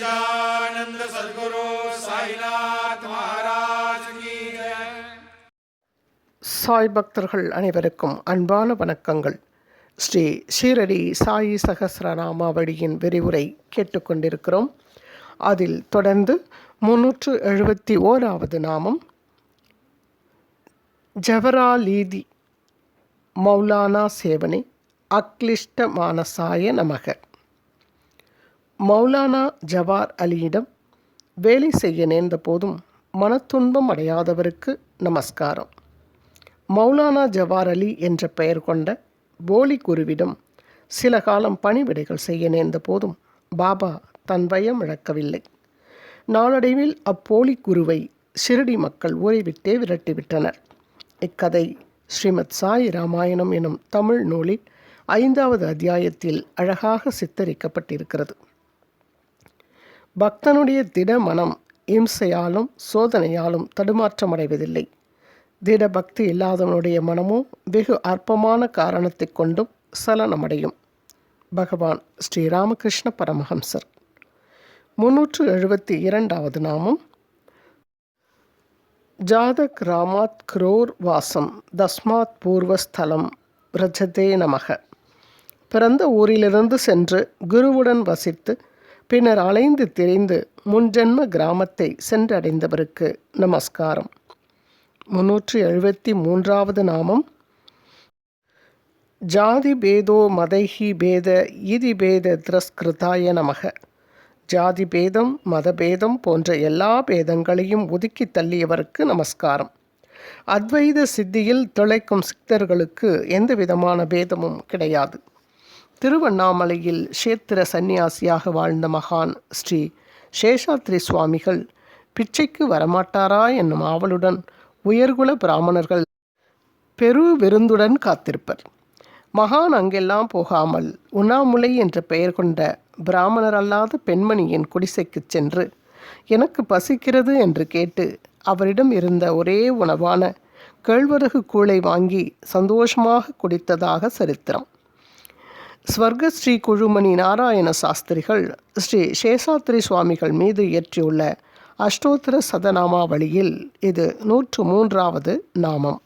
सच्चिदानंद सद्गुरु साईनाथ महाराज की जय. சாய் பக்தர்கள் அனைவருக்கும் அன்பான வணக்கங்கள். ஸ்ரீ ஷீரடி சாயி சகஸ்ரநாமாவளியின் விரிவுரை கேட்டுக்கொண்டிருக்கிறோம். அதில் தொடர்ந்து 371வது நாமம் ஜவராலீதி மௌலானா சேவனே அக்லிஷ்ட மானசாய நமக. மௌலானா ஜவார் அலியிடம் வேலை செய்ய நேர்ந்த போதும் மனத்துன்பம் அடையாதவருக்கு நமஸ்காரம். மௌலானா ஜவார் அலி என்ற பெயர் கொண்ட போலி குருவிடம் சில காலம் பணிவிடைகள் செய்ய நேர்ந்த போதும் பாபா தன் பயம் இழக்கவில்லை. நாளடைவில் அப்போலி குருவை ஷிரடி மக்கள் ஊரை விட்டே விரட்டிவிட்டனர். இக்கதை ஸ்ரீமத் சாய் ராமாயணம் எனும் தமிழ் நூலில் 5வது அத்தியாயத்தில் அழகாக சித்தரிக்கப்பட்டிருக்கிறது. பக்தனுடைய திட மனம் இம்சையாலும் சோதனையாலும் தடுமாற்றமடைவதில்லை. திட பக்தி இல்லாதவனுடைய மனமோ வெகு அற்பமான காரணத்தை கொண்டும் சலனமடையும். பகவான் ஸ்ரீ ராமகிருஷ்ண பரமஹம்சர். 372வது நாமம் ஜாதக் ராமாத் குரோர் வாசம் தஸ்மாத் பூர்வஸ்தலம் ரஜதே நமக. பிறந்த ஊரிலிருந்து சென்று குருவுடன் வசித்து பின்னர் அலைந்து திரிந்து முன்ஜென்ம கிராமத்தை சென்றடைந்தவருக்கு நமஸ்காரம். 373வது நாமம் ஜாதி பேதோ மதைஹி பேத இதி பேத திரஸ்கிருதாய நமக. ஜாதி பேதம் மதபேதம் போன்ற எல்லா பேதங்களையும் ஒதுக்கி தள்ளியவருக்கு நமஸ்காரம். அத்வைத சித்தியில் திளைக்கும் சித்தர்களுக்கு எந்த விதமான பேதமும் கிடையாது. திருவண்ணாமலையில் க்ஷேத்திர சந்நியாசியாக வாழ்ந்த மகான் ஸ்ரீ சேஷாத்ரி சுவாமிகள் பிச்சைக்கு வரமாட்டாரா என்னும் ஆவலுடன் உயர்குல பிராமணர்கள் பெரு விருந்துடன் காத்திருப்பர். மகான் அங்கெல்லாம் போகாமல் உண்ணாமுலை என்ற பெயர் கொண்ட பிராமணர் அல்லாத பெண்மணியின் குடிசைக்கு சென்று எனக்கு பசிக்கிறது என்று கேட்டு அவரிடம் இருந்த ஒரே உணவான கேழ்வரகு கூழை வாங்கி சந்தோஷமாக குடித்ததாக சரித்திரம். ஸ்வர்க ஸ்ரீ குழுமணி நாராயண சாஸ்திரிகள் ஸ்ரீ சேஷாத்ரி சுவாமிகள் மீது இயற்றியுள்ள அஷ்டோத்திர சதநாமாவளியில் இது 103வது நாமம்.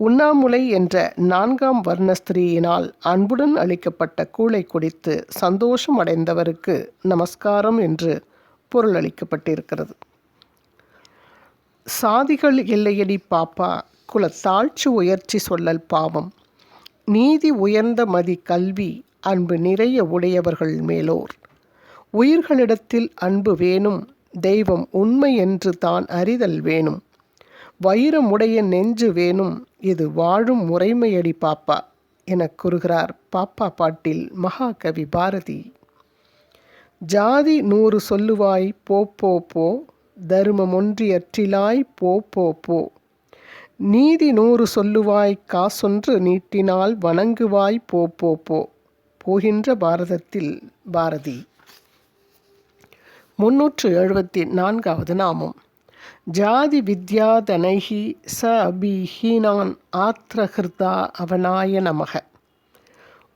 உண்ணாமுலை என்ற 4ஆம் வர்ண ஸ்திரீயினால் அன்புடன் அளிக்கப்பட்ட கூழை குடித்து சந்தோஷம் அடைந்தவருக்கு நமஸ்காரம் என்று பொருள் அளிக்கப்பட்டிருக்கிறது. சாதிகள் எல்லையடி பாப்பா குலத்தாழ்ச்சி உயர்ச்சி சொல்லல் பாவம் நீதி உயர்ந்த மதி கல்வி அன்பு நிறைய உடையவர்கள் மேலோர். உயிர்களிடத்தில் அன்பு வேணும் தெய்வம் உண்மை என்று தான் அறிதல் வேணும். வைரமுடைய நெஞ்சு வேணும் இது வாழும் முறைமையடி பாப்பா என கூறுகிறார் பாப்பா பாட்டில் மகாகவி பாரதி. ஜாதி 100 சொல்லுவாய் போ போ போ தருமம் ஒன்றியற்றிலாய் போ போ போ. நீதி 100 சொல்லுவாய் காசொன்று நீட்டினால் வணங்குவாய் போ போ போ. போகின்ற பாரதத்தில் பாரதி. 374வது நாமம் ஜாதி வித்யா தனைஹி ச அபிஹீனான் ஆத்ரஹிருதா அவனாய நமக.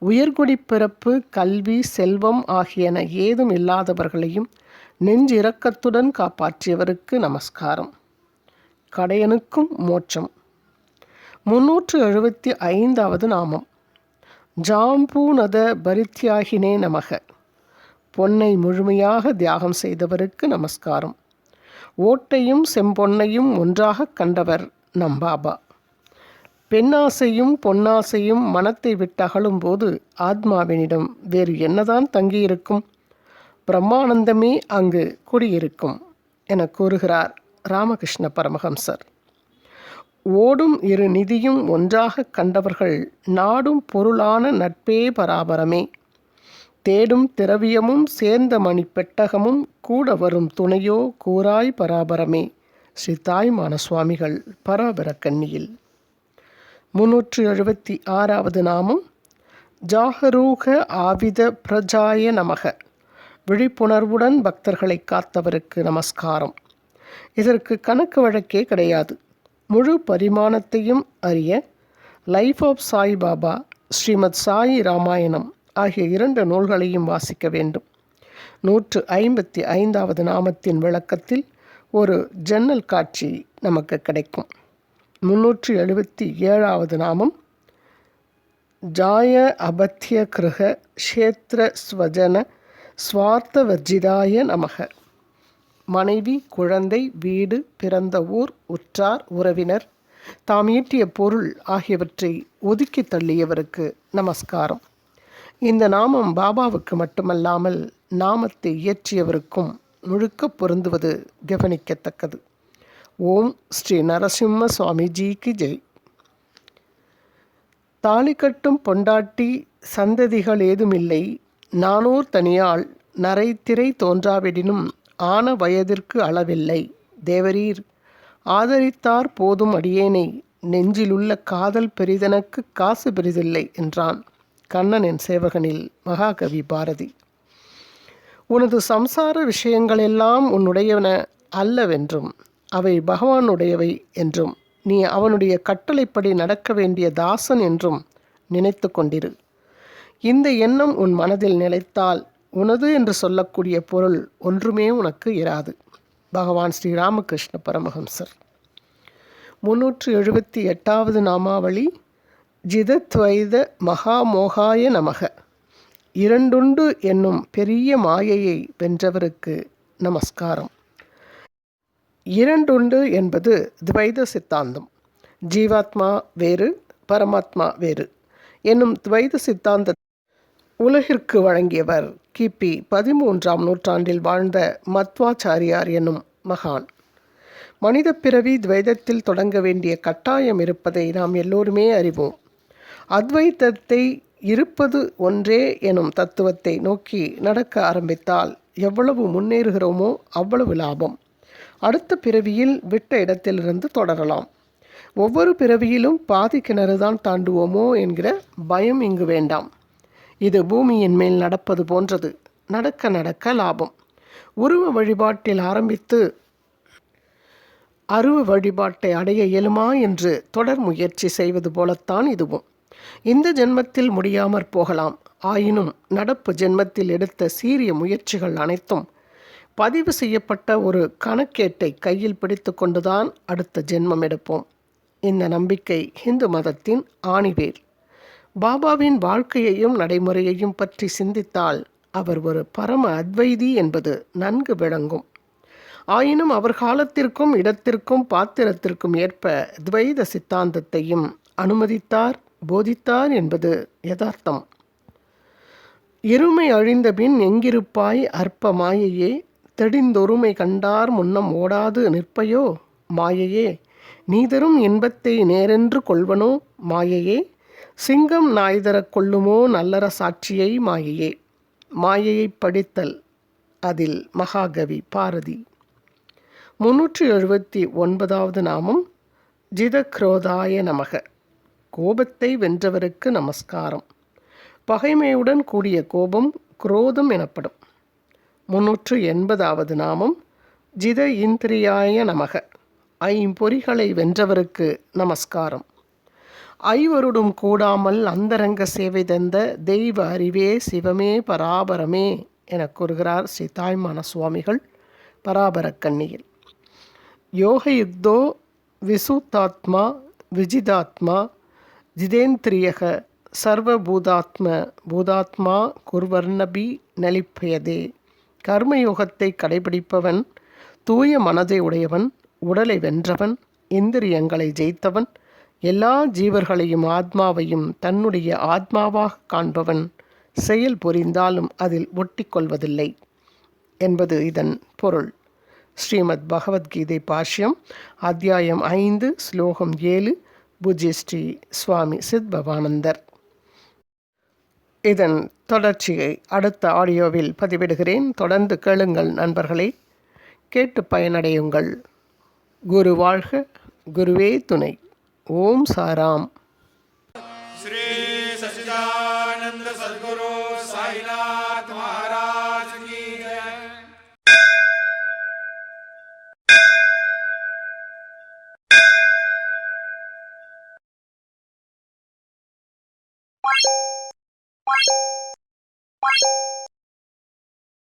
உயர்குடி பிறப்பு கல்வி செல்வம் ஆகியன ஏதும் இல்லாதவர்களையும் நெஞ்சிரக்கத்துடன் காப்பாற்றியவருக்கு நமஸ்காரம். கடையனுக்கும் மோட்சம். 375வது நாமம் ஜாம்பூநத பரித்யாகினே நமக. பொன்னை முழுமையாக தியாகம் செய்தவருக்கு நமஸ்காரம். ஓட்டையும் செம்பொன்னையும் ஒன்றாக கண்டவர் நம் பாபா. பெண்ணாசையும் பொன்னாசையும் மனத்தை விட்டு அகலும்போது ஆத்மாவினிடம் வேறு என்னதான் தங்கியிருக்கும்? பிரம்மானந்தமே அங்கு குடியிருக்கும் என கூறுகிறார் ராமகிருஷ்ண பரமஹம்சர். ஓடும் இரு நிதியும் ஒன்றாக கண்டவர்கள் நாடும் பொருளான நட்பே பராபரமே. தேடும் திரவியமும் சேர்ந்த மணி பெட்டகமும் கூட வரும் துணையோ கூறாய் பராபரமே. ஸ்ரீ தாய்மான சுவாமிகள் பராபரக்கன்னியில். 376வது நாமம் ஜாகரூக ஆவித பிரஜாய நமக. விழிப்புணர்வுடன் பக்தர்களை காத்தவருக்கு நமஸ்காரம். இதற்கு கணக்கு வழக்கே கிடையாது. முழு பரிமாணத்தையும் அறிய லைஃப் ஆஃப் சாய் பாபா, ஸ்ரீமத் சாயி ராமாயணம் ஆகிய 2 நூல்களையும் வாசிக்க வேண்டும். 155வது நாமத்தின் விளக்கத்தில் ஒரு ஜன்னல் காட்சி நமக்கு கிடைக்கும். 377வது நாமம் ஜாய அபத்திய கிருஹ க்ஷேத்திர ஸ்வஜன ஸ்வார்த்தவர்ஜிதாய நமக. மனைவி, குழந்தை, வீடு, பிறந்த ஊர், உற்றார், உறவினர், தாம் ஈட்டிய பொருள் ஆகியவற்றை ஒதுக்கி தள்ளியவருக்கு நமஸ்காரம். இந்த நாமம் பாபாவுக்கு மட்டுமல்லாமல் நாமத்தை இயற்றியவருக்கும் முழுக்க பொருந்துவது கவனிக்கத்தக்கது. ஓம் ஸ்ரீ நரசிம்ம சுவாமிஜிக்கு ஜெய். தாலி கட்டும் பொண்டாட்டி சந்ததிகள் ஏதுமில்லை, நானோர் தனியாள் நரைத்திரை தோன்றாவிடினும் ஆன வயதிற்கு அளவில்லை, தேவரீர் ஆதரித்தார் போதும் அடியேனை, நெஞ்சிலுள்ள காதல் பெரிதெனக்கு காசு பெரிதில்லை என்றான் கண்ணனின் சேவகனில் மகாகவி பாரதி. உனது சம்சார விஷயங்களெல்லாம் உன்னுடையவன அல்லவென்றும் அவை பகவானுடையவை என்றும் நீ அவனுடைய கட்டளைப்படி நடக்க வேண்டிய தாசன் என்றும் நினைத்து கொண்டிரு. இந்த எண்ணம் உன் மனதில் நிலைத்தால் உனது என்று சொல்லக்கூடிய பொருள் ஒன்றுமே உனக்கு இராது. பகவான் ஸ்ரீ ராமகிருஷ்ண பரமஹம்சர். 378வது நாமாவளி ஜிதத்வைத மகாமோகாய நமக. இரண்டுண்டு என்னும் பெரிய மாயையை வென்றவருக்கு நமஸ்காரம். இரண்டுண்டு என்பது துவைத சித்தாந்தம். ஜீவாத்மா வேறு, பரமாத்மா வேறு என்னும் துவைத சித்தாந்த உலகிற்கு வழங்கியவர் கிபி 13ஆம் நூற்றாண்டில் வாழ்ந்த மத்வாச்சாரியார் என்னும் மகான். மனித பிறவி துவைதத்தில் தொடங்க வேண்டிய கட்டாயம் இருப்பதை நாம் எல்லோருமே அறிவோம். அத்வைதத்தை இருப்பது ஒன்றே எனும் தத்துவத்தை நோக்கி நடக்க ஆரம்பித்தால் எவ்வளவு முன்னேறுகிறோமோ அவ்வளவு லாபம். அடுத்த பிறவியில் விட்ட இடத்திலிருந்து தொடரலாம். ஒவ்வொரு பிறவியிலும் பாதி கிணறுதான் தாண்டுவோமோ என்கிற பயம் இங்கு வேண்டாம். இது பூமியின் மேல் நடப்பது போன்றது. நடக்க நடக்க லாபம். உருவ வழிபாட்டில் ஆரம்பித்து அருவ வழிபாட்டை அடைய இயலுமா என்று தொடர் முயற்சி செய்வது போலத்தான் இதுவும். இந்த ஜென்மத்தில் முடியாமற் போகலாம். ஆயினும் நடப்பு ஜென்மத்தில் எடுத்த சீரிய முயற்சிகள் அனைத்தும் பதிவு செய்யப்பட்ட ஒரு கணக்கேட்டை கையில் பிடித்து கொண்டுதான் அடுத்த ஜென்மம் எடுப்போம். இந்த நம்பிக்கை இந்து மதத்தின் ஆணிவேர். பாபாவின் வாழ்க்கையையும் நடைமுறையையும் பற்றி சிந்தித்தால் அவர் ஒரு பரம அத்வைதி என்பது நன்கு விளங்கும். ஆயினும் அவர் காலத்திற்கும் இடத்திற்கும் பாத்திரத்திற்கும் ஏற்ப துவைத சித்தாந்தத்தையும் அனுமதித்தார், போதித்தார் என்பது யதார்த்தம். இருமை அழிந்தபின் எங்கிருப்பாய் அற்ப மாயையே, தெடிந்தொருமை கண்டார் முன்னம் ஓடாது நிற்பையோ மாயையே, நீதரும் இன்பத்தை நேரென்று கொள்வனோ மாயையே, சிங்கம் நாய்தரக் கொள்ளுமோ நல்லற சாட்சியை மாயையே. மாயையை படித்தல். அதில் மகாகவி பாரதி. 379வது நாமம் ஜிதக்ரோதாய நமக. கோபத்தை வென்றவருக்கு நமஸ்காரம். பகைமையுடன் கூடிய கோபம் குரோதம் எனப்படும். 380வது நாமம் ஜித இந்திரியாய நமக. ஐம்பொறிகளை வென்றவருக்கு நமஸ்காரம். ஐவருடும் கூடாமல் அந்தரங்க சேவை தந்த தெய்வ அறிவே சிவமே பராபரமே என கூறுகிறார் ஸ்ரீ தாய்மான சுவாமிகள் பராபரக்கண்ணியில். யோகயுக்தோ விசுத்தாத்மா விஜிதாத்மா ஜிதேந்திரியக சர்வபூதாத்ம பூதாத்மா குர்வர்ணபி நலிப்பயதே. கர்மயோகத்தை கடைபிடிப்பவன் தூய மனதை உடையவன், உடலை வென்றவன், இந்திரியங்களை ஜெயித்தவன், எல்லா ஜீவர்களையும் ஆத்மாவையும் தன்னுடைய ஆத்மாவாக காண்பவன், செயல் புரிந்தாலும் அதில் ஒட்டிக்கொள்வதில்லை என்பது இதன் பொருள். ஸ்ரீமத் பகவத்கீதை பாஷ்யம் அத்தியாயம் 5 ஸ்லோகம் 7 பூஜ்ய ஸ்ரீ சுவாமி சித்பவானந்தர். இதன் தொடர்ச்சியை அடுத்த ஆடியோவில் பதிவிடுகிறேன். தொடர்ந்து கேளுங்கள் நண்பர்களே, கேட்டு பயனடையுங்கள். குரு வாழ்க, குருவே துணை. ஓம் சாராம். श्री सच्चिदानंद सद्गुरु साईनाथ महाराज की जय.